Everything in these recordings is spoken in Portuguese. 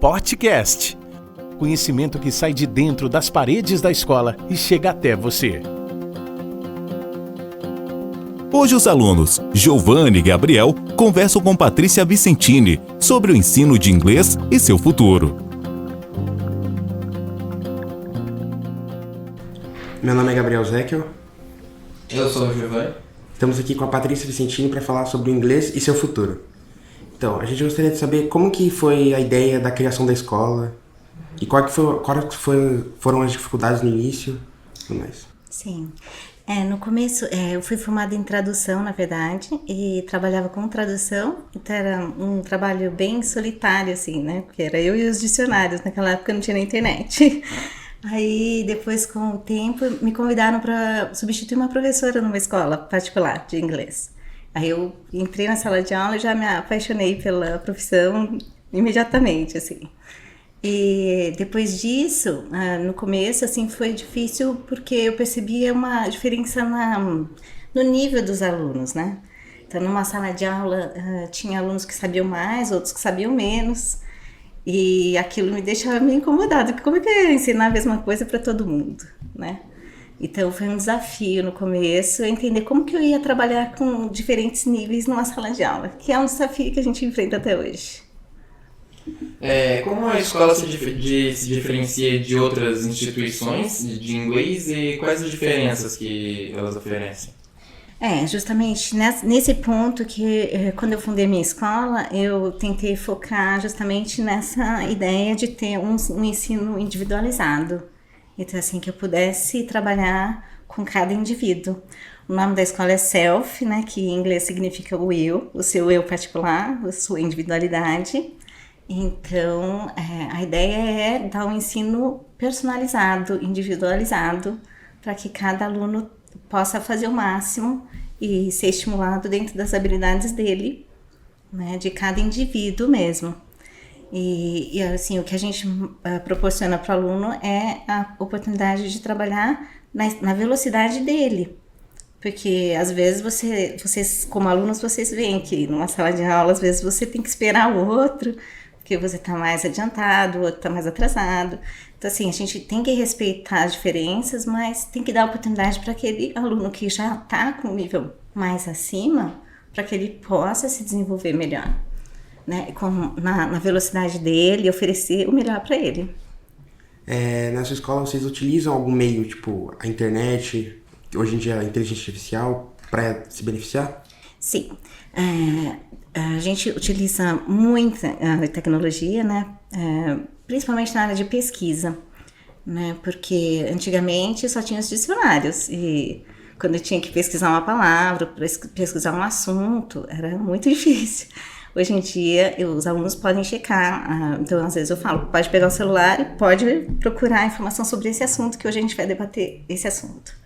podcast. Conhecimento que sai de dentro das paredes da escola e chega até você. Hoje os alunos Giovanni e Gabriel conversam com Patrícia Vicentini sobre o ensino de inglês e seu futuro. Meu nome é Gabriel Zekel. Eu sou o Giovanni. Estamos aqui com a Patrícia Vicentini para falar sobre o inglês e seu futuro. Então, a gente gostaria de saber como que foi a ideia da criação da escola e quais foram as dificuldades no início e tudo mais. Sim. No começo, eu fui formada em tradução, na verdade, e trabalhava com tradução, então era um trabalho bem solitário, assim, né? Porque era eu e os dicionários, naquela época não tinha na internet. Aí, depois, com o tempo, me convidaram para substituir uma professora numa escola particular de inglês. Aí eu entrei na sala de aula e já me apaixonei pela profissão imediatamente, assim. E depois disso, no começo, assim, foi difícil porque eu percebia uma diferença no nível dos alunos, né? Então, numa sala de aula, tinha alunos que sabiam mais, outros que sabiam menos. E aquilo me deixava meio incomodada, porque como é que eu ia ensinar a mesma coisa para todo mundo, né? Então, foi um desafio no começo, entender como que eu ia trabalhar com diferentes níveis numa sala de aula, que é um desafio que a gente enfrenta até hoje. Como a escola se diferencia de outras instituições de inglês e quais as diferenças que elas oferecem? Justamente nesse ponto que quando eu fundei minha escola, eu tentei focar justamente nessa ideia de ter um ensino individualizado. Então, assim, que eu pudesse trabalhar com cada indivíduo. O nome da escola é Self, né, que em inglês significa o eu, o seu eu particular, a sua individualidade. Então, a ideia é dar um ensino personalizado, individualizado, para que cada aluno possa fazer o máximo e ser estimulado dentro das habilidades dele, né, de cada indivíduo mesmo. E assim, o que a gente proporciona para o aluno é a oportunidade de trabalhar na velocidade dele. Porque, às vezes, vocês, como alunos, vocês veem que numa sala de aula, às vezes, você tem que esperar o outro, porque você está mais adiantado, o outro está mais atrasado. Então, assim, a gente tem que respeitar as diferenças, mas tem que dar oportunidade para aquele aluno que já está com um nível mais acima, para que ele possa se desenvolver melhor, né? Na velocidade dele, oferecer o melhor para ele. Na sua escola, vocês utilizam algum meio, tipo a internet, hoje em dia a inteligência artificial, para se beneficiar? Sim. A gente utiliza muita tecnologia, né? Principalmente na área de pesquisa, né? Porque antigamente só tinha os dicionários e quando eu tinha que pesquisar uma palavra, pesquisar um assunto, era muito difícil. Hoje em dia, os alunos podem checar, então às vezes eu falo, pode pegar o celular e pode procurar informação sobre esse assunto, que hoje a gente vai debater esse assunto.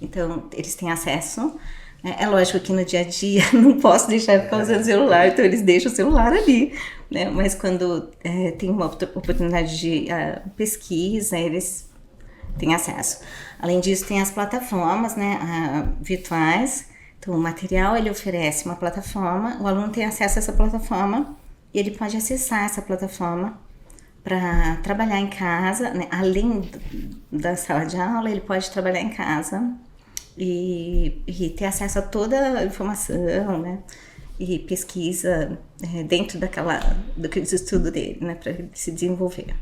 Então, eles têm acesso. É lógico que no dia a dia não posso deixar ficar usando o celular, então eles deixam o celular ali, né? Mas quando tem uma oportunidade de pesquisa, eles têm acesso. Além disso, tem as plataformas, né, virtuais. Então, o material, ele oferece uma plataforma, o aluno tem acesso a essa plataforma e ele pode acessar essa plataforma para trabalhar em casa, né? Além da sala de aula, ele pode trabalhar em casa e ter acesso a toda a informação, né? E pesquisa dentro do estudo dele, né? Para ele se desenvolver.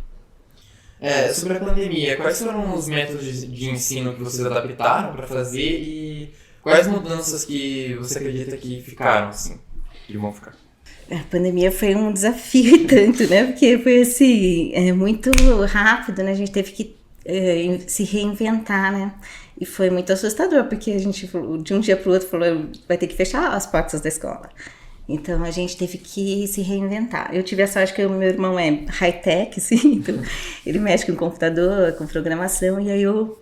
Sobre a pandemia, quais foram os métodos de ensino que vocês adaptaram para fazer e quais mudanças que você acredita que ficaram, assim, que vão ficar? A pandemia foi um desafio e tanto, né? Porque foi assim, muito rápido, né? A gente teve que se reinventar, né? E foi muito assustador, porque a gente, de um dia para o outro, falou, vai ter que fechar as portas da escola. Então, a gente teve que se reinventar. Eu tive a sorte que o meu irmão é high-tech, assim, então ele mexe com computador, com programação, e aí eu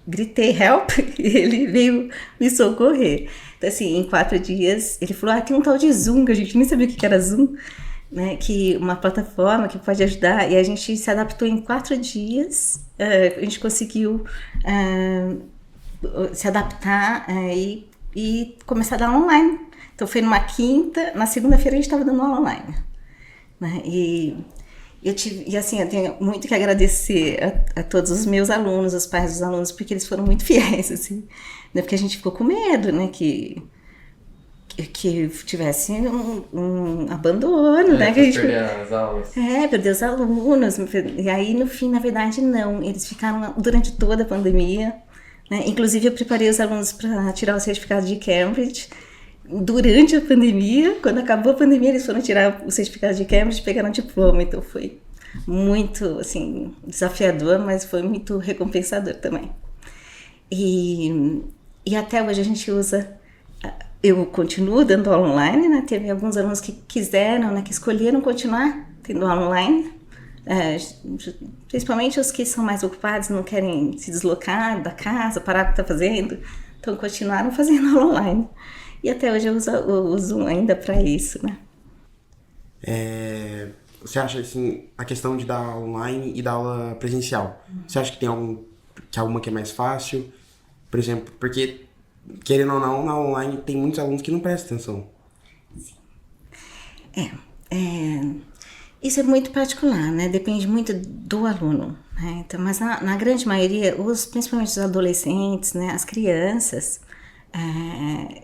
gritei help e ele veio me socorrer. Então, assim, em 4 dias, ele falou, tem um tal de Zoom, que a gente nem sabia o que era Zoom, né, que uma plataforma que pode ajudar, e a gente se adaptou em 4 dias, a gente conseguiu se adaptar e começar a dar online. Então foi numa quinta, na segunda-feira a gente estava dando aula online, né, e E assim, eu tenho muito que agradecer a todos os meus alunos, os pais dos alunos, porque eles foram muito fiéis, assim, né? Porque a gente ficou com medo, né, que tivesse um abandono, né? Que a gente perder as aulas. perder os alunos. E aí, no fim, na verdade, não. Eles ficaram durante toda a pandemia, né? Inclusive, eu preparei os alunos para tirar o certificado de Cambridge. Durante a pandemia, quando acabou a pandemia, eles foram tirar o certificado de Cambridge e pegaram o diploma. Então, foi muito, assim, desafiador, mas foi muito recompensador também. E até hoje a gente usa... Eu continuo dando aula online, né? Teve alguns alunos que quiseram, né? Que escolheram continuar tendo aula online. Principalmente os que são mais ocupados, não querem se deslocar da casa, parar o que está fazendo. Então, continuaram fazendo aula online. E até hoje eu uso ainda para isso, né? Você acha, assim, a questão de dar aula online e dar aula presencial, você acha que tem alguma que é mais fácil? Por exemplo, porque, querendo ou não, na online tem muitos alunos que não prestam atenção. Isso é muito particular, né? Depende muito do aluno, né? Então, mas na grande maioria, principalmente os adolescentes, né? As crianças,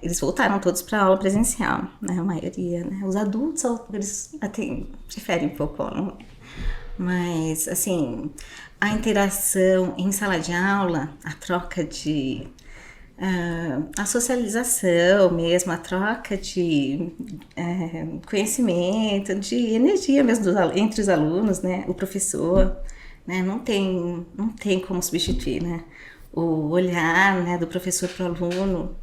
eles voltaram todos para aula presencial, né? A maioria, né? Os adultos, eles até preferem um pouco aula online. Mas, assim, a interação em sala de aula, a troca de... a socialização mesmo, a troca de conhecimento, de energia mesmo entre os alunos, né? O professor, né? Não tem como substituir, né? O olhar, né, do professor para o aluno,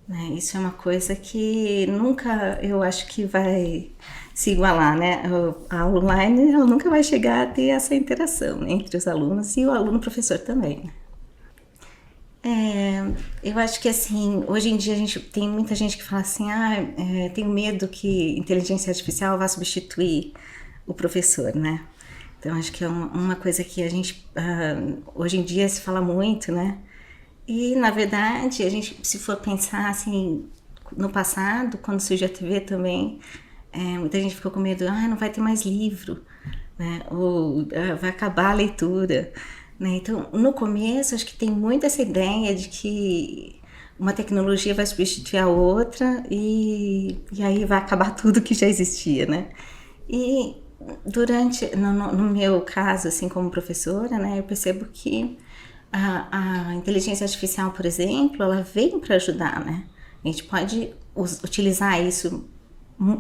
né? Isso é uma coisa que nunca, eu acho que vai se igualar, né? A online, ela nunca vai chegar a ter essa interação, né, entre os alunos e o aluno-professor também. Eu acho que, assim, hoje em dia tem muita gente que fala assim, tenho medo que inteligência artificial vá substituir o professor, né? Então, acho que é uma coisa que a gente, hoje em dia, se fala muito, né? E, na verdade, a gente, se for pensar, assim, no passado, quando surgiu a TV também, muita gente ficou com medo, não vai ter mais livro, né? Ou vai acabar a leitura, né? Então, no começo, acho que tem muito essa ideia de que uma tecnologia vai substituir a outra e aí vai acabar tudo que já existia, né? E no meu caso, assim, como professora, né, eu percebo que a inteligência artificial, por exemplo, ela veio para ajudar, né? A gente pode utilizar isso,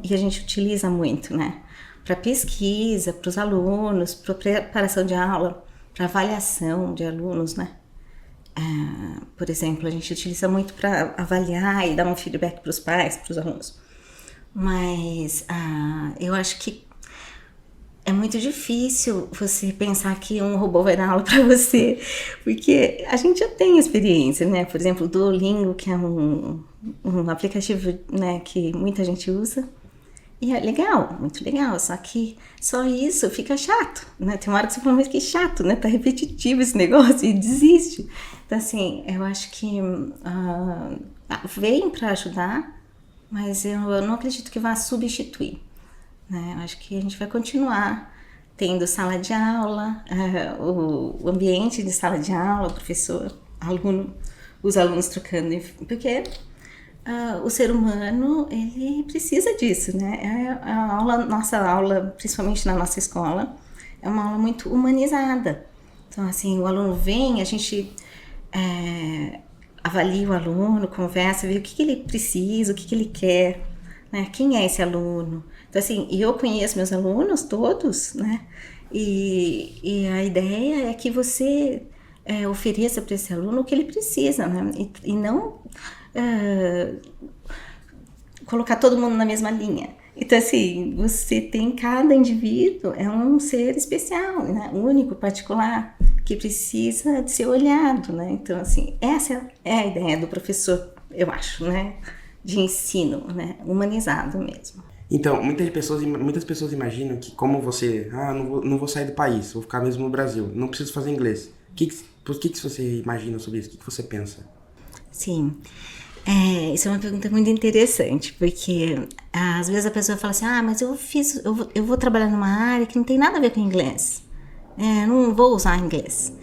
e a gente utiliza muito, né? Para pesquisa, para os alunos, para preparação de aula, para avaliação de alunos, né? Por exemplo, a gente utiliza muito para avaliar e dar um feedback para os pais, para os alunos. Mas eu acho que é muito difícil você pensar que um robô vai dar aula para você, porque a gente já tem experiência, né? Por exemplo, o Duolingo, que é um aplicativo, né, que muita gente usa, e é legal, muito legal, só que só isso fica chato, né? Tem uma hora que você fala, mas que chato, né? Tá repetitivo esse negócio e desiste. Então, assim, eu acho que vem para ajudar, mas eu não acredito que vá substituir, né? Eu acho que a gente vai continuar tendo sala de aula, o ambiente de sala de aula, o professor, aluno, os alunos trocando, porque o ser humano, ele precisa disso, né? Nossa aula, principalmente na nossa escola, é uma aula muito humanizada. Então, assim, o aluno vem, a gente avalia o aluno, conversa, vê o que ele precisa, o que ele quer, né? Quem é esse aluno? Então, assim, eu conheço meus alunos todos, né? E a ideia é que você ofereça para esse aluno o que ele precisa, né? E não colocar todo mundo na mesma linha. Então, assim, você tem cada indivíduo, é um ser especial, né? Único, particular, que precisa de ser olhado, né? Então, assim, essa é a ideia do professor, eu acho, né? De ensino, né? Humanizado mesmo. Então, muitas pessoas imaginam que, como você, não vou sair do país, vou ficar mesmo no Brasil, não preciso fazer inglês. Por que você imagina sobre isso? O que você pensa? Sim. Isso é uma pergunta muito interessante, porque às vezes a pessoa fala assim, mas eu vou trabalhar numa área que não tem nada a ver com inglês. Não vou usar inglês.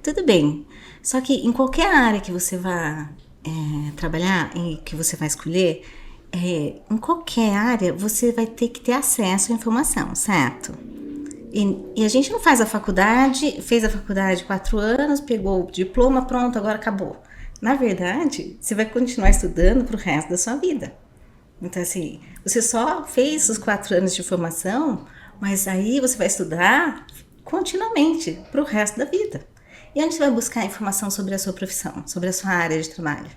Tudo bem, só que em qualquer área que você vá trabalhar, que você vai escolher, em qualquer área você vai ter que ter acesso à informação, certo? E a gente não fez a faculdade 4 anos, pegou o diploma, pronto, agora acabou. Na verdade, você vai continuar estudando para o resto da sua vida. Então, assim, você só fez os 4 anos de formação, mas aí você vai estudar continuamente para o resto da vida. E onde você vai buscar informação sobre a sua profissão, sobre a sua área de trabalho?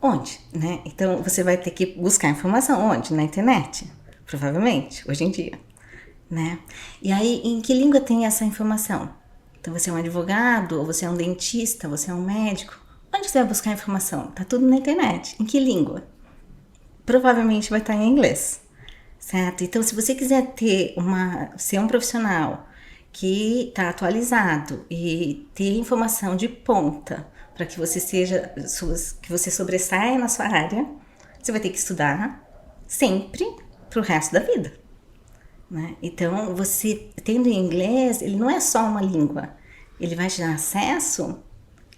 Onde, né? Então, você vai ter que buscar informação onde? Na internet, provavelmente, hoje em dia, né? E aí, em que língua tem essa informação? Então, você é um advogado, ou você é um dentista, você é um médico. Onde você vai buscar informação? Tá tudo na internet. Em que língua? Provavelmente vai estar em inglês, certo? Então, se você quiser ser um profissional que está atualizado e ter informação de ponta para que você sobressaia na sua área, você vai ter que estudar sempre para o resto da vida, né? Então, você tendo inglês, ele não é só uma língua, ele vai te dar acesso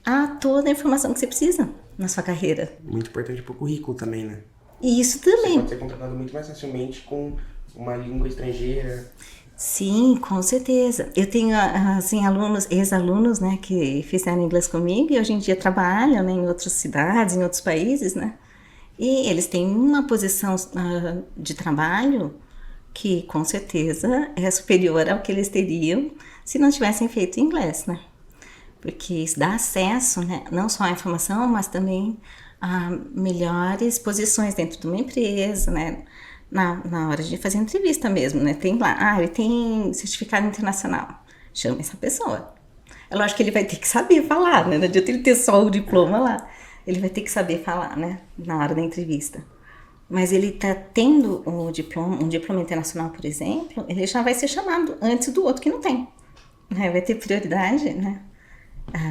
a toda a informação que você precisa na sua carreira. Muito importante pro currículo também, né? E isso também. Você pode ser contratado muito mais facilmente com uma língua estrangeira. Sim, com certeza. Eu tenho, assim, ex-alunos, né, que fizeram inglês comigo e hoje em dia trabalham, né, em outras cidades, em outros países, né? E eles têm uma posição de trabalho que, com certeza, é superior ao que eles teriam se não tivessem feito inglês, né? Porque isso dá acesso, né, não só à informação, mas também a melhores posições dentro de uma empresa, né, na hora de fazer entrevista mesmo, né, tem lá, ele tem certificado internacional, chama essa pessoa. É lógico que ele vai ter que saber falar, né, não adianta ele ter só o diploma lá, ele vai ter que saber falar, né, na hora da entrevista. Mas ele tá tendo um diploma internacional, por exemplo, ele já vai ser chamado antes do outro que não tem, né, vai ter prioridade, né,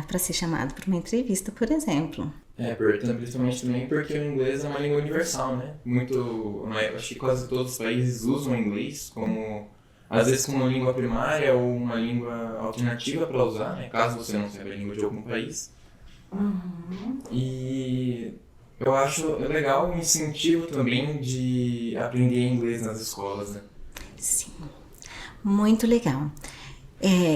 para ser chamado para uma entrevista, por exemplo. Principalmente também porque o inglês é uma língua universal, né? Acho que quase todos os países usam o inglês às vezes como uma língua primária ou uma língua alternativa para usar, né? Caso você não saiba a língua de algum país. Uhum. E eu acho legal o incentivo também de aprender inglês nas escolas, né? Sim, muito legal.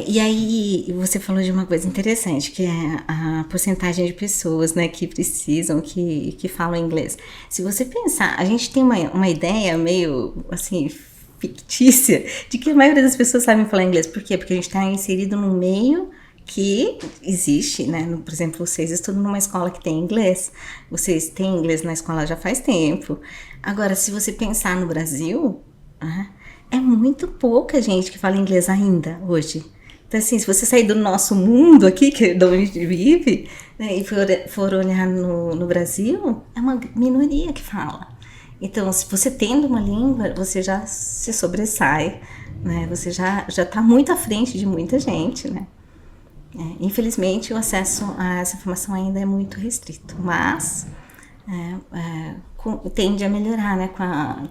E aí você falou de uma coisa interessante, que é a porcentagem de pessoas, né, que precisam, que falam inglês. Se você pensar, a gente tem uma ideia meio, assim, fictícia de que a maioria das pessoas sabem falar inglês. Por quê? Porque a gente está inserido num meio que existe, né? Por exemplo, vocês estudam numa escola que tem inglês. Vocês têm inglês na escola já faz tempo. Agora, se você pensar no Brasil, é muito pouca gente que fala inglês ainda hoje. Então, assim, se você sair do nosso mundo aqui, que é de onde a gente vive, né, e for olhar no Brasil, é uma minoria que fala. Então, se você tendo uma língua, você já se sobressai, né? Você já está muito à frente de muita gente, né? Infelizmente, o acesso a essa informação ainda é muito restrito, mas tende a melhorar, né, com a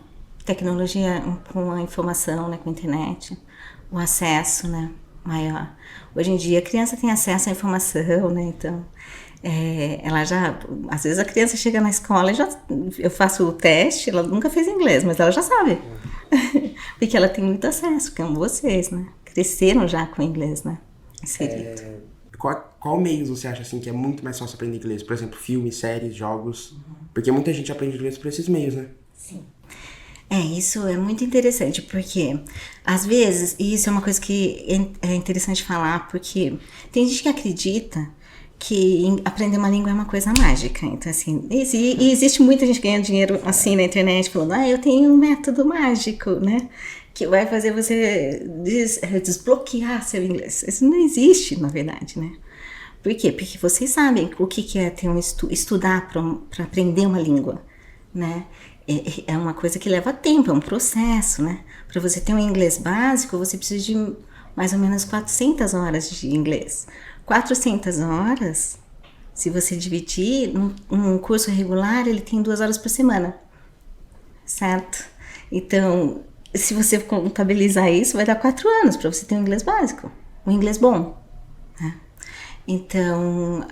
tecnologia, com a informação, né, com a internet, o acesso, né, maior. Hoje em dia a criança tem acesso à informação, né, então ela já, às vezes a criança chega na escola e eu faço o teste, ela nunca fez inglês, mas ela já sabe, porque ela tem muito acesso, como vocês, né, cresceram já com o inglês, né, inserido. Qual meios você acha assim que é muito mais fácil aprender inglês? Por exemplo, filmes, séries, jogos, porque muita gente aprende inglês por esses meios, né? Sim. Isso é muito interessante, porque às vezes, e isso é uma coisa que é interessante falar, porque tem gente que acredita que aprender uma língua é uma coisa mágica. Então, assim, e existe muita gente ganhando dinheiro assim na internet, falando, eu tenho um método mágico, né? Que vai fazer você desbloquear seu inglês. Isso não existe, na verdade, né? Por quê? Porque vocês sabem o que é ter estudar para aprender uma língua, né? É uma coisa que leva tempo, é um processo, né? Para você ter um inglês básico, você precisa de mais ou menos 400 horas de inglês. 400 horas Se você dividir, um curso regular, ele tem 2 horas por semana, certo? Então, se você contabilizar isso, vai dar 4 anos para você ter um inglês básico, um inglês bom, né? Então,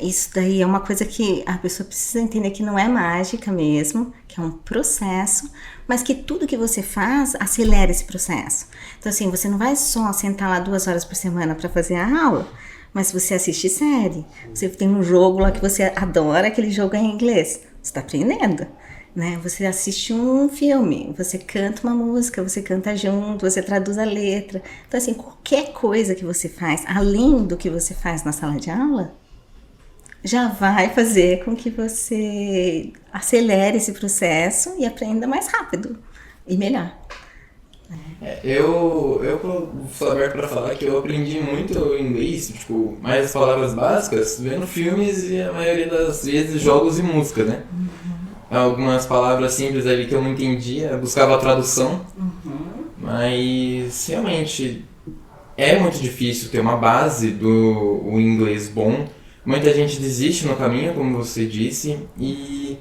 isso daí é uma coisa que a pessoa precisa entender que não é mágica mesmo, que é um processo, mas que tudo que você faz acelera esse processo. Então, assim, você não vai só sentar lá 2 horas por semana para fazer a aula, mas você assiste série, você tem um jogo lá que você adora, aquele jogo é em inglês, você está aprendendo. Né? Você assiste um filme, você canta uma música, você canta junto, você traduz a letra. Então, assim, qualquer coisa que você faz, além do que você faz na sala de aula, já vai fazer com que você acelere esse processo e aprenda mais rápido e melhor. Eu sou aberto pra falar que eu aprendi muito inglês, tipo, mais as palavras básicas, vendo filmes e a maioria das vezes jogos e música, né? Algumas palavras simples ali que eu não entendia, buscava a tradução, mas realmente é muito difícil ter uma base do inglês bom. Muita gente desiste no caminho, como você disse, e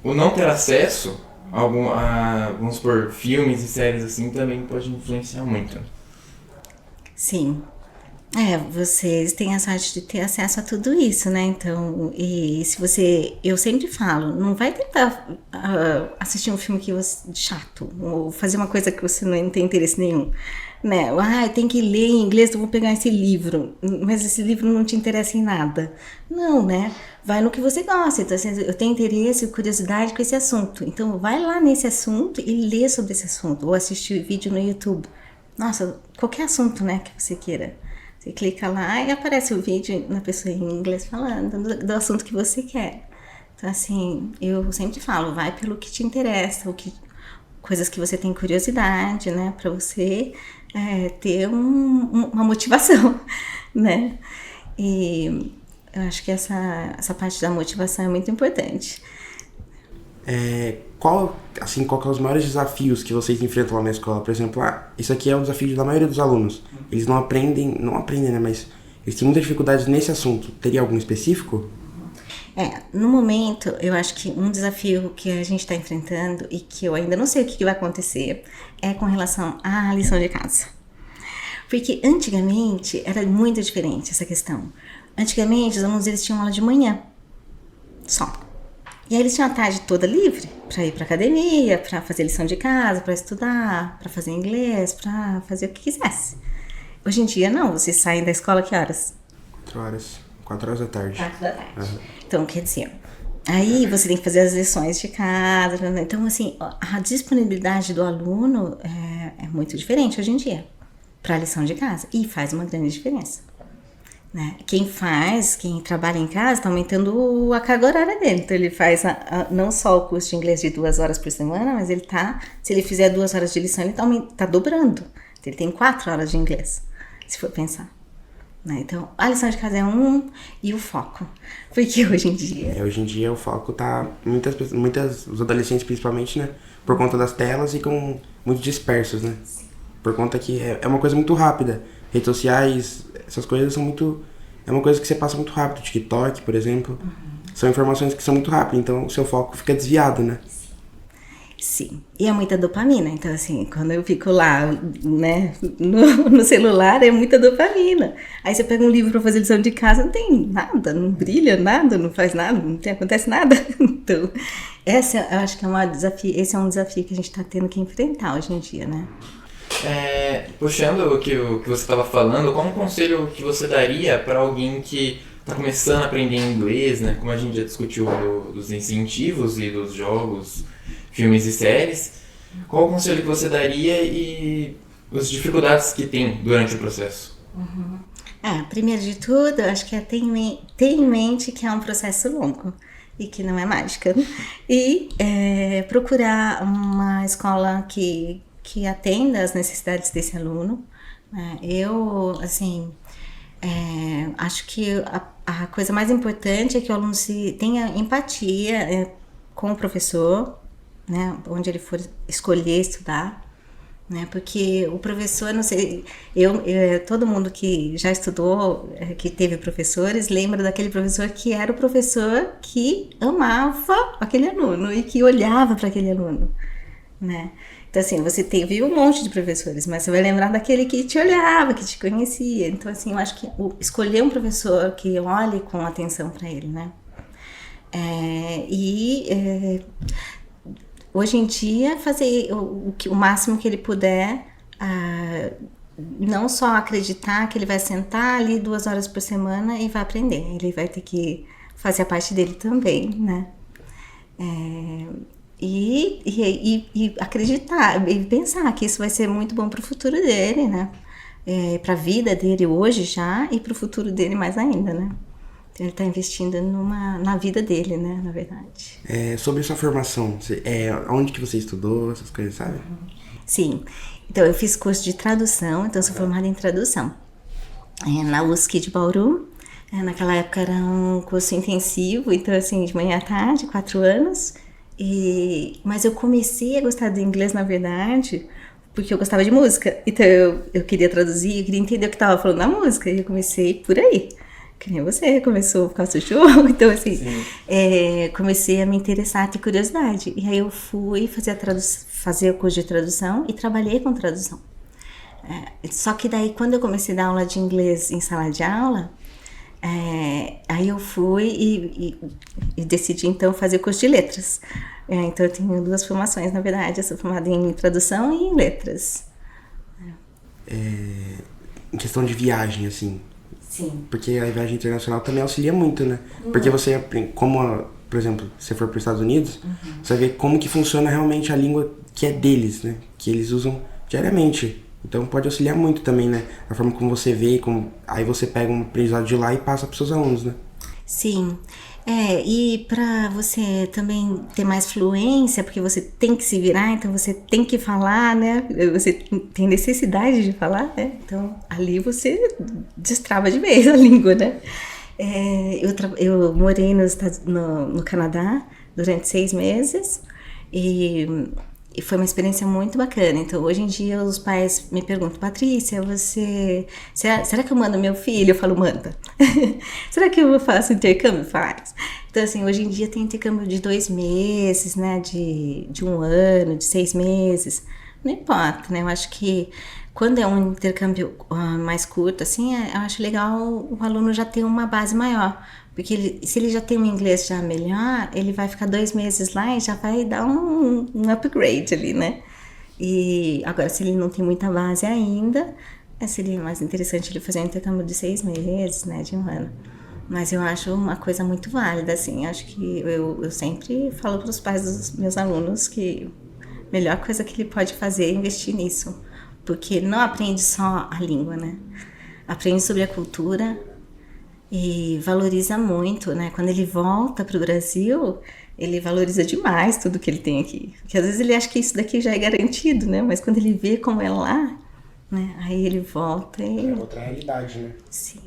o não ter acesso a, vamos supor, filmes e séries assim também pode influenciar muito. Sim. Vocês têm a sorte de ter acesso a tudo isso, né? Então, e se você... Eu sempre falo, não vai tentar assistir um filme que você chato, ou fazer uma coisa que você não tem interesse nenhum, né? Eu tenho que ler em inglês, então vou pegar esse livro, mas esse livro não te interessa em nada. Não, né? Vai no que você gosta. Então, assim, eu tenho interesse e curiosidade com esse assunto. Então, vai lá nesse assunto e lê sobre esse assunto, ou assistir vídeo no YouTube. Nossa, qualquer assunto, né, que você queira. Você clica lá e aparece o vídeo na pessoa em inglês falando do assunto que você quer. Então, assim, eu sempre falo, vai pelo que te interessa, coisas que você tem curiosidade, né? Pra você ter uma motivação, né? E eu acho que essa parte da motivação é muito importante. Qual que são os maiores desafios que vocês enfrentam lá na escola? Por exemplo, isso aqui é o desafio da maioria dos alunos. Eles não aprendem, né, mas eles têm muitas dificuldades nesse assunto. Teria algum específico? No momento, eu acho que um desafio que a gente está enfrentando e que eu ainda não sei o que vai acontecer é com relação à lição de casa. Porque antigamente era muito diferente essa questão. Antigamente, os alunos eles tinham aula de manhã, só. E aí eles tinham a tarde toda livre para ir para academia, para fazer lição de casa, para estudar, para fazer inglês, para fazer o que quisesse. Hoje em dia não, vocês saem da escola que horas? 4 horas da tarde. 4 da tarde. Então, quer dizer, aí você tem que fazer as lições de casa. Então, assim, a disponibilidade do aluno é muito diferente hoje em dia para a lição de casa e faz uma grande diferença. Né? Quem trabalha em casa está aumentando a carga horária dele. Então ele faz não só o curso de inglês de 2 horas por semana, mas se ele fizer 2 horas de lição, ele tá dobrando. Ele tem 4 horas de inglês, se for pensar. Né? Então a lição de casa é e o foco. Porque hoje em dia o foco tá os adolescentes principalmente, né? Por conta das telas e muito dispersos, né? Por conta que é uma coisa muito rápida. Redes sociais, essas coisas são muito... É uma coisa que você passa muito rápido. TikTok, por exemplo. São informações que são muito rápidas, então o seu foco fica desviado, né? Sim. E é muita dopamina. Então, assim, quando eu fico lá, né, no celular, é muita dopamina. Aí você pega um livro pra fazer lição de casa, não tem nada, não brilha nada, não faz nada, acontece nada. Então, eu acho que esse é um desafio que a gente tá tendo que enfrentar hoje em dia, né? Puxando o que você estava falando, qual um conselho que você daria para alguém que está começando a aprender inglês, né? Como a gente já discutiu dos incentivos e dos jogos, filmes e séries, qual o conselho que você daria e as dificuldades que tem durante o processo? Primeiro de tudo, eu acho que é ter em mente que é um processo longo e que não é mágica. E procurar uma escola que atenda às necessidades desse aluno. Eu, assim, acho que a coisa mais importante é que o aluno tenha empatia com o professor, né, onde ele for escolher estudar, né? Porque o professor, não sei, todo mundo que já estudou, que teve professores, lembra daquele professor que era o professor que amava aquele aluno e que olhava para aquele aluno, né? Então, assim, você teve um monte de professores, mas você vai lembrar daquele que te olhava, que te conhecia. Então, assim, eu acho que escolher um professor que olhe com atenção para ele, né? Hoje em dia, fazer o máximo que ele puder, não só acreditar que ele vai sentar ali 2 horas por semana e vai aprender. Ele vai ter que fazer a parte dele também, né? E acreditar, e pensar que isso vai ser muito bom para o futuro dele, né? Para a vida dele hoje já e para o futuro dele mais ainda, né? Então, ele está investindo na vida dele, né? Na verdade. Sobre sua formação, onde que você estudou, essas coisas, sabe? Sim. Então, eu fiz curso de tradução, então eu sou formada em tradução. Na USC de Bauru. Naquela época era um curso intensivo, então assim, de manhã à tarde, 4 anos. Mas eu comecei a gostar do inglês, na verdade, porque eu gostava de música. Então eu queria traduzir, eu queria entender o que estava falando na música, e eu comecei por aí. Que nem você começou por causa do jogo. Então, assim, comecei a me interessar, a ter curiosidade. E aí eu fui fazer o curso de tradução e trabalhei com tradução. Só que daí, quando eu comecei a dar aula de inglês em sala de aula, aí eu fui e decidi, então, fazer o curso de letras. Então, eu tenho 2 formações, na verdade. Eu sou formada em tradução e em letras. Em questão de viagem, assim... Sim. Porque a viagem internacional também auxilia muito, né? Porque você aprende, por exemplo, se você for para os Estados Unidos, você vai ver como que funciona realmente a língua que é deles, né? Que eles usam diariamente. Então pode auxiliar muito também, né? A forma como você vê, aí você pega um aprendizado de lá e passa para os seus alunos, né? Sim. E para você também ter mais fluência, porque você tem que se virar, então você tem que falar, né? Você tem necessidade de falar, né? Então ali você destrava de vez a língua, né? Eu morei no Canadá durante 6 meses e foi uma experiência muito bacana. Então, hoje em dia, os pais me perguntam: Patrícia, será que eu mando meu filho? Eu falo: manda. Será que eu faço intercâmbio? Faz. Então, assim, hoje em dia tem intercâmbio de 2 meses, né? De 1 ano, de 6 meses. Não importa, né? Eu acho que quando é um intercâmbio mais curto, assim, eu acho legal o aluno já ter uma base maior. Porque se ele já tem um inglês já melhor, ele vai ficar 2 meses lá e já vai dar um upgrade ali, né? E agora, se ele não tem muita base ainda, seria mais interessante ele fazer um intercâmbio de 6 meses, né? De 1 ano. Mas eu acho uma coisa muito válida, assim. Acho que eu sempre falo para os pais dos meus alunos que a melhor coisa que ele pode fazer é investir nisso. Porque não aprende só a língua, né? Aprende sobre a cultura e valoriza muito, né? Quando ele volta para o Brasil, ele valoriza demais tudo que ele tem aqui. Porque às vezes ele acha que isso daqui já é garantido, né? Mas quando ele vê como é lá, né? Aí ele volta e... É outra realidade, né? Sim.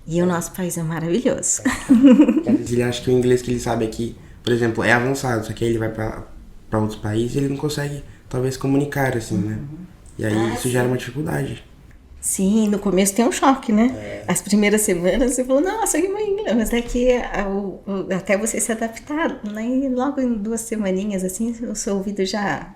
E o nosso país é maravilhoso. Às vezes ele acha que o inglês que ele sabe aqui, por exemplo, é avançado, só que aí ele vai para outros países e ele não consegue, talvez, comunicar, assim, né? E aí isso gera uma dificuldade. Sim, no começo tem um choque, né? As primeiras semanas você falou: nossa, que inglês, mas é que até você se adaptar, né? E logo em 2 semaninhas, assim, o seu ouvido já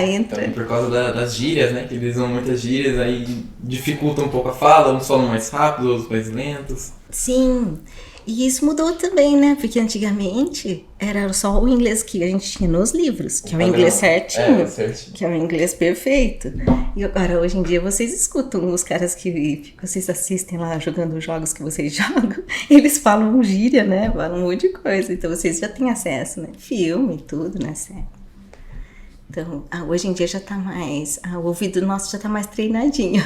entra. Também por causa das gírias, né? Que eles usam muitas gírias, aí dificulta um pouco a fala, uns falam mais rápido, outros mais lentos. Sim, e isso mudou também, né? Porque antigamente era só o inglês que a gente tinha nos livros, que é o inglês certinho, que é o inglês perfeito. E agora, hoje em dia, vocês escutam os caras que vocês assistem lá jogando os jogos que vocês jogam, eles falam gíria, né? Falam um monte de coisa, então vocês já têm acesso, né? Filme, tudo, né? Sério. Então, hoje em dia já tá mais... o ouvido nosso já tá mais treinadinho.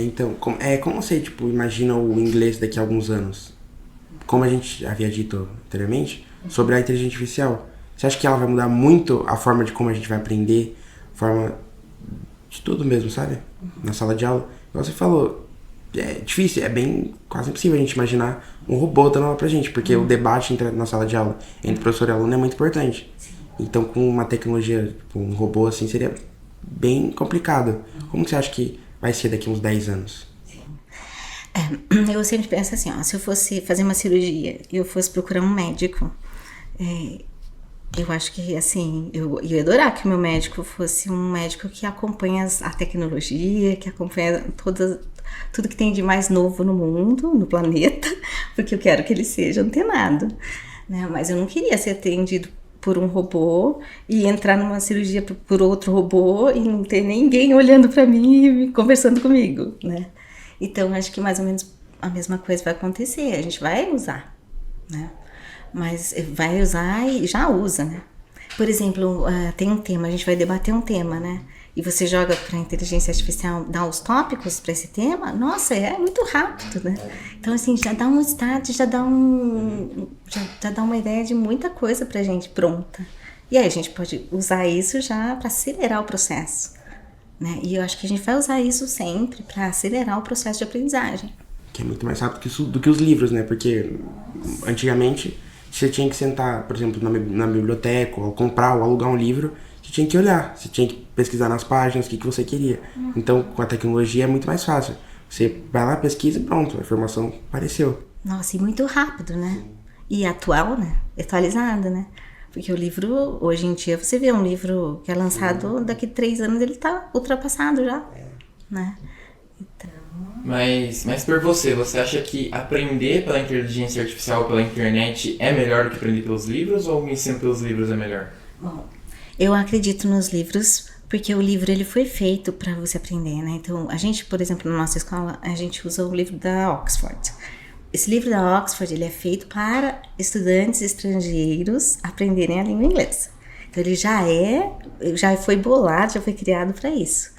Então, como você, imagina o inglês daqui a alguns anos? Como a gente havia dito anteriormente, sobre a inteligência artificial. Você acha que ela vai mudar muito a forma de como a gente vai aprender, a forma de tudo mesmo, sabe? Na sala de aula. Como você falou, é difícil, quase impossível a gente imaginar um robô dando aula pra gente, porque o debate na sala de aula entre professor e aluno é muito importante. Então, com uma tecnologia, tipo, um robô assim, seria bem complicado. Como que você acha que vai ser daqui uns 10 anos? Eu sempre penso assim, ó, se eu fosse fazer uma cirurgia e eu fosse procurar um médico, eu acho que, assim, eu ia adorar que o meu médico fosse um médico que acompanha a tecnologia, que acompanha tudo que tem de mais novo no mundo, no planeta, porque eu quero que ele seja antenado, né? Mas eu não queria ser atendido por um robô e entrar numa cirurgia por outro robô e não ter ninguém olhando para mim e conversando comigo, né? Então, acho que mais ou menos a mesma coisa vai acontecer. A gente vai usar, né? Mas vai usar e já usa, né? Por exemplo, tem um tema, a gente vai debater um tema, né? E você joga para a inteligência artificial, dá os tópicos para esse tema, nossa, é muito rápido, né? Então, assim, já dá um start, já dá uma ideia de muita coisa pra gente pronta. E aí a gente pode usar isso já para acelerar o processo, né? E eu acho que a gente vai usar isso sempre para acelerar o processo de aprendizagem. Que é muito mais rápido do que os livros, né? Porque antigamente você tinha que sentar, por exemplo, na biblioteca, ou comprar ou alugar um livro, você tinha que olhar, você tinha que pesquisar nas páginas o que você queria. Então, com a tecnologia é muito mais fácil. Você vai lá, pesquisa e pronto, a informação apareceu. Nossa, e muito rápido, né? E atual, né? Atualizado, né? Porque o livro, hoje em dia, você vê um livro que é lançado, daqui a 3 anos ele tá ultrapassado já, né? Então... Mas por você acha que aprender pela inteligência artificial, pela internet, é melhor do que aprender pelos livros, ou o ensino pelos livros é melhor? Bom, eu acredito nos livros, porque o livro ele foi feito para você aprender, né? Então, a gente, por exemplo, na nossa escola, a gente usa o livro da Oxford. Esse livro da Oxford, ele é feito para estudantes estrangeiros aprenderem a língua inglesa. Então, ele já foi bolado, já foi criado para isso.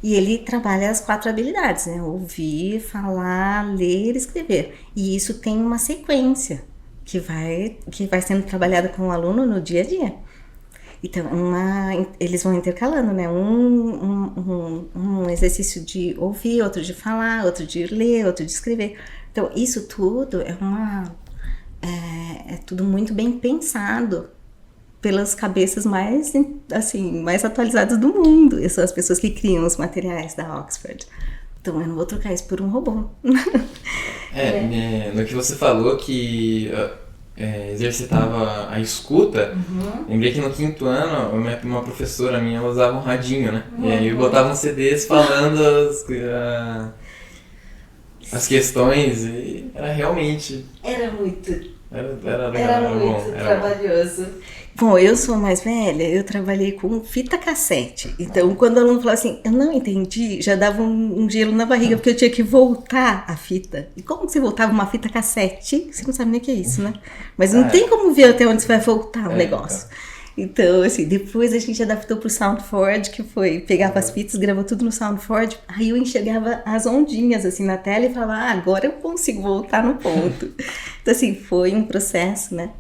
E ele trabalha as 4 habilidades, né? Ouvir, falar, ler e escrever. E isso tem uma sequência que vai sendo trabalhada com o aluno no dia a dia. Então, eles vão intercalando, né? Um exercício de ouvir, outro de falar, outro de ler, outro de escrever. Então, isso tudo é tudo muito bem pensado pelas cabeças mais atualizadas do mundo. E são as pessoas que criam os materiais da Oxford. Então, eu não vou trocar isso por um robô. No que você falou que exercitava a escuta, lembrei que no 5º ano, uma professora minha, ela usava um radinho, né? E aí botava uns CDs falando as questões, e era realmente... Era muito trabalhoso. Bom, eu sou mais velha, eu trabalhei com fita cassete. Então, quando o aluno falava assim, eu não entendi, já dava um gelo na barriga, porque eu tinha que voltar a fita. E como que você voltava uma fita cassete? Você não sabe nem o que é isso, né? Mas não tem como ver até onde você vai voltar o negócio. Então, assim, depois a gente adaptou pro SoundForge, que foi, pegava as fitas, gravou tudo no SoundForge, aí eu enxergava as ondinhas, assim, na tela e falava, agora eu consigo voltar no ponto. Então, assim, foi um processo, né?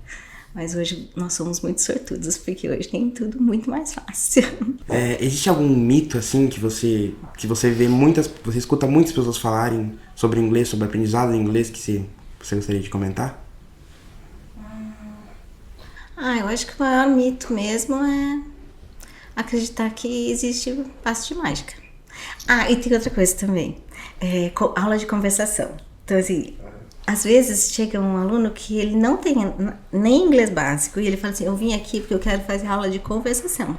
Mas hoje nós somos muito sortudos, porque hoje tem tudo muito mais fácil. Existe algum mito, assim, que você vê você escuta muitas pessoas falarem sobre inglês, sobre aprendizado em inglês, que você gostaria de comentar? Eu acho que o maior mito mesmo é acreditar que existe passo de mágica. E tem outra coisa também, aula de conversação. Então, assim, às vezes chega um aluno que ele não tem nem inglês básico e ele fala assim, eu vim aqui porque eu quero fazer aula de conversação.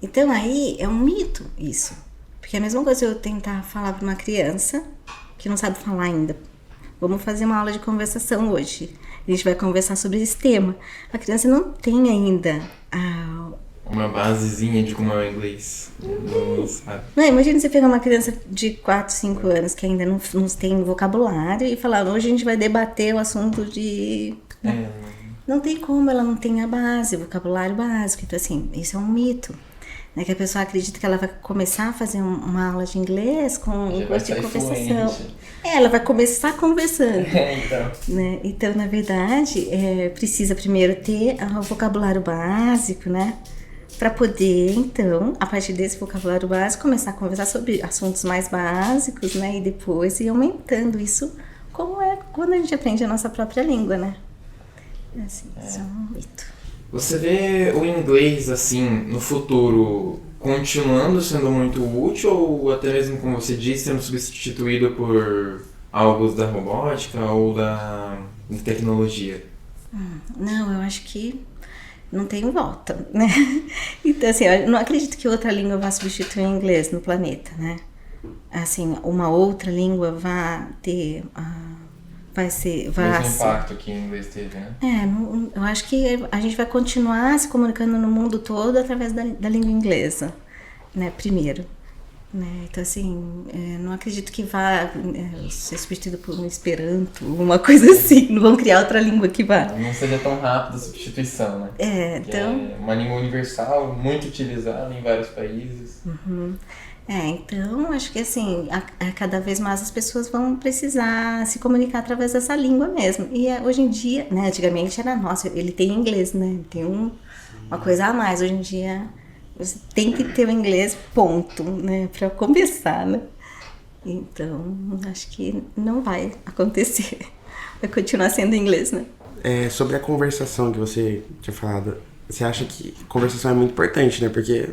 Então, aí é um mito isso. Porque é a mesma coisa eu tentar falar para uma criança que não sabe falar ainda. Vamos fazer uma aula de conversação hoje. A gente vai conversar sobre esse tema. A criança não tem ainda uma basezinha de como é o inglês. Não sabe. Imagina você pegar uma criança de 4, 5 anos que ainda não tem vocabulário e falar, hoje a gente vai debater o assunto de... Não tem como, ela não tem a base, o vocabulário básico. Então, assim, isso é um mito. Né, que a pessoa acredita que ela vai começar a fazer uma aula de inglês com um curso de conversação. Ela vai começar conversando. Então. Né? Então, na verdade, precisa primeiro ter o vocabulário básico, né? Para poder, então, a partir desse vocabulário básico, começar a conversar sobre assuntos mais básicos, né? E depois ir aumentando isso, como é quando a gente aprende a nossa própria língua, né? Assim, isso é um mito. Você vê o inglês, assim, no futuro continuando sendo muito útil ou até mesmo, como você disse, sendo substituído por algo da robótica ou da tecnologia? Não, eu acho que não tem volta, né? Então, assim, eu não acredito que outra língua vá substituir o inglês no planeta, né? Assim, uma outra língua vai ter... vai ser... O mesmo impacto que o inglês teve, né? Eu acho que a gente vai continuar se comunicando no mundo todo através da língua inglesa, né? Primeiro. Né? Então, assim, não acredito que vá ser substituído por um Esperanto, uma coisa assim. Não vão criar outra língua que vá. Não seja tão rápida a substituição, né? Então... É uma língua universal, muito utilizada em vários países. Uhum. Então, acho que assim, cada vez mais as pessoas vão precisar se comunicar através dessa língua mesmo. E hoje em dia, né, antigamente era, nossa, ele tem inglês, né? Ele tem uma coisa a mais. Hoje em dia, você tem que ter o inglês, ponto, né? Pra começar, né? Então, acho que não vai acontecer. Vai continuar sendo inglês, né? Sobre a conversação que você tinha falado, você acha que conversação é muito importante, né? Porque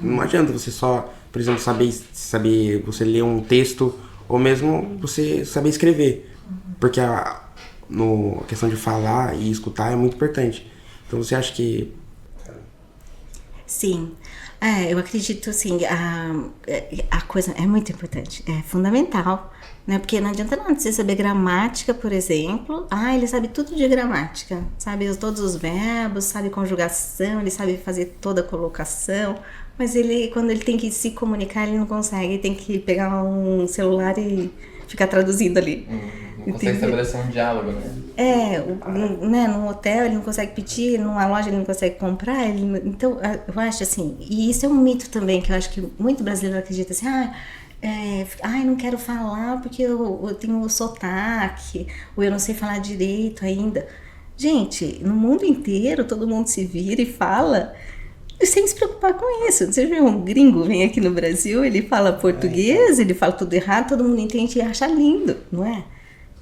não adianta você só, por exemplo, saber você ler um texto ou mesmo você saber escrever. Porque a questão de falar e escutar é muito importante. Então você acha que... Sim, eu acredito assim, a coisa é muito importante, é fundamental, né? Porque não adianta nada você saber gramática, por exemplo. Ele sabe tudo de gramática, sabe todos os verbos, sabe conjugação, ele sabe fazer toda a colocação, mas quando ele tem que se comunicar, ele não consegue, tem que pegar um celular e ficar traduzindo ali. Não consegue estabelecer um diálogo, né? Num hotel ele não consegue pedir, numa loja ele não consegue comprar, então eu acho assim, e isso é um mito também, que eu acho que muito brasileiro acredita assim, não quero falar porque eu tenho o sotaque, ou eu não sei falar direito ainda. Gente, no mundo inteiro todo mundo se vira e fala, sem se preocupar com isso. Você vê um gringo vem aqui no Brasil, ele fala português, ele fala tudo errado, todo mundo entende e acha lindo, não é?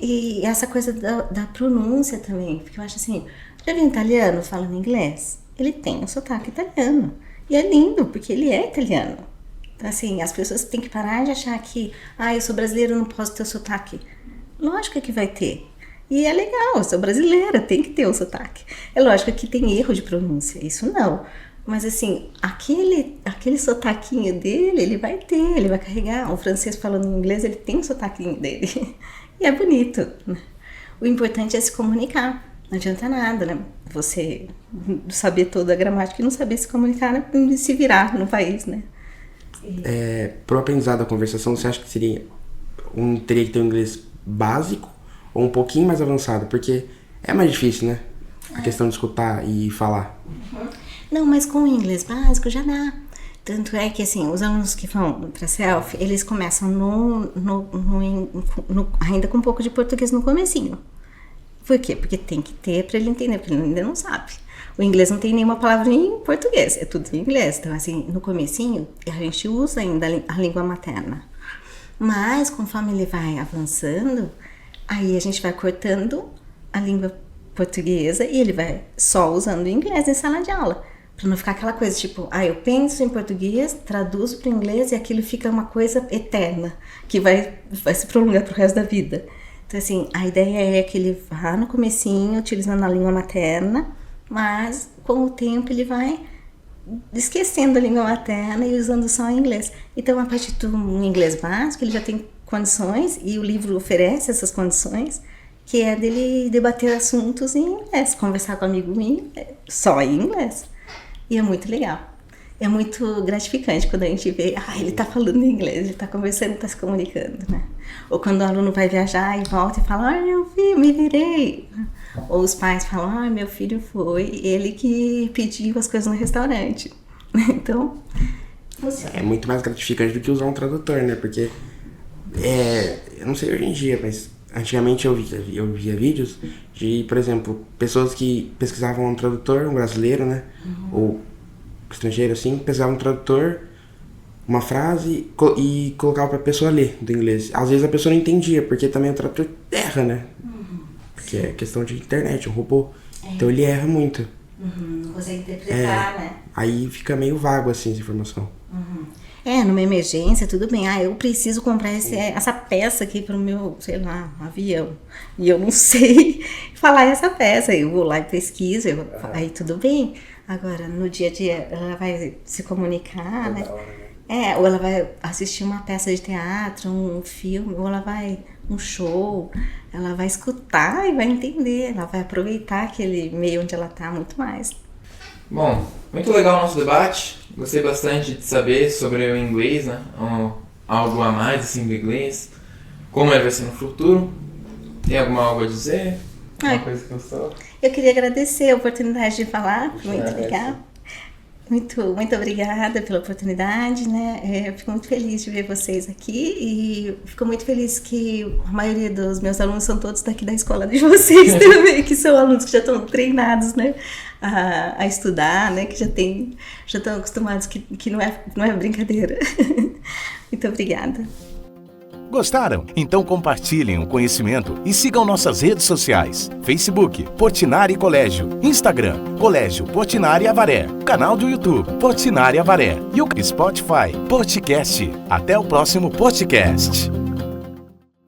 E essa coisa da pronúncia também, porque eu acho assim, já viu um italiano falando inglês? Ele tem um sotaque italiano, e é lindo, porque ele é italiano. Então assim, as pessoas têm que parar de achar que, eu sou brasileiro, não posso ter o sotaque. Lógico que vai ter. E é legal, eu sou brasileira, tem que ter o sotaque. É lógico que tem erro de pronúncia, isso não. Mas assim, aquele sotaquinho dele, ele vai ter, ele vai carregar. O francês falando inglês, ele tem o sotaquinho dele. E é bonito, né? O importante é se comunicar. Não adianta nada, né? Você saber toda a gramática e não saber se comunicar, né? E se virar no país, né? Pro aprendizado da conversação, você acha que teria que ter um inglês básico ou um pouquinho mais avançado? Porque é mais difícil, né? A questão de escutar e falar. Não, mas com o inglês básico já dá. Tanto é que, assim, os alunos que vão para self, eles começam ainda com um pouco de português no comecinho. Por quê? Porque tem que ter para ele entender, porque ele ainda não sabe. O inglês não tem nenhuma palavra em português, é tudo em inglês. Então, assim, no comecinho, a gente usa ainda a língua materna. Mas, conforme ele vai avançando, aí a gente vai cortando a língua portuguesa e ele vai só usando o inglês em sala de aula. Pra não ficar aquela coisa tipo, eu penso em português, traduzo para o inglês e aquilo fica uma coisa eterna, que vai se prolongar pro resto da vida. Então, assim, a ideia é que ele vá no comecinho, utilizando a língua materna, mas com o tempo ele vai esquecendo a língua materna e usando só o inglês. Então, a partir do inglês básico, ele já tem condições, e o livro oferece essas condições, que é dele debater assuntos em inglês, conversar com um amigo só em inglês. E é muito legal. É muito gratificante quando a gente vê, ele tá falando inglês, ele tá conversando, tá se comunicando, né? Ou quando o aluno vai viajar e volta e fala, meu filho, me virei. Ou os pais falam, meu filho foi ele que pediu as coisas no restaurante. Então, funciona. É muito mais gratificante do que usar um tradutor, né? Porque, eu não sei hoje em dia, mas antigamente eu via vídeos de, por exemplo, pessoas que pesquisavam um tradutor, um brasileiro, né? Ou estrangeiro, assim, pesquisavam um tradutor, uma frase e colocava pra pessoa ler do inglês. Às vezes a pessoa não entendia, porque também o tradutor erra, né? Porque é questão de internet, um robô. Então ele erra muito. Não consegue interpretar, né? Aí fica meio vago, assim, essa informação. Numa emergência, tudo bem. Eu preciso comprar essa peça aqui pro meu, sei lá, avião. E eu não sei falar essa peça. Eu vou lá e pesquiso, aí tudo bem. Agora, no dia a dia, ela vai se comunicar, né? Ou ela vai assistir uma peça de teatro, um filme, ou ela vai um show. Ela vai escutar e vai entender. Ela vai aproveitar aquele meio onde ela tá muito mais. Bom, muito legal o nosso debate. Gostei bastante de saber sobre o inglês, né? Algo a mais assim do inglês. Como ele vai ser no futuro. Tem algo a dizer? Uma coisa que gostou? Eu queria agradecer a oportunidade de falar. Foi muito legal. Muito obrigada pela oportunidade, né? Eu fico muito feliz de ver vocês aqui e fico muito feliz que a maioria dos meus alunos são todos daqui da escola de vocês também, que são alunos que já estão treinados, né? A estudar, né? Que já estão acostumados, que não é brincadeira. Muito obrigada. Gostaram? Então compartilhem o conhecimento e sigam nossas redes sociais. Facebook, Portinari Colégio. Instagram, Colégio Portinari Avaré. Canal do YouTube, Portinari Avaré. E o Spotify, Portcast. Até o próximo podcast.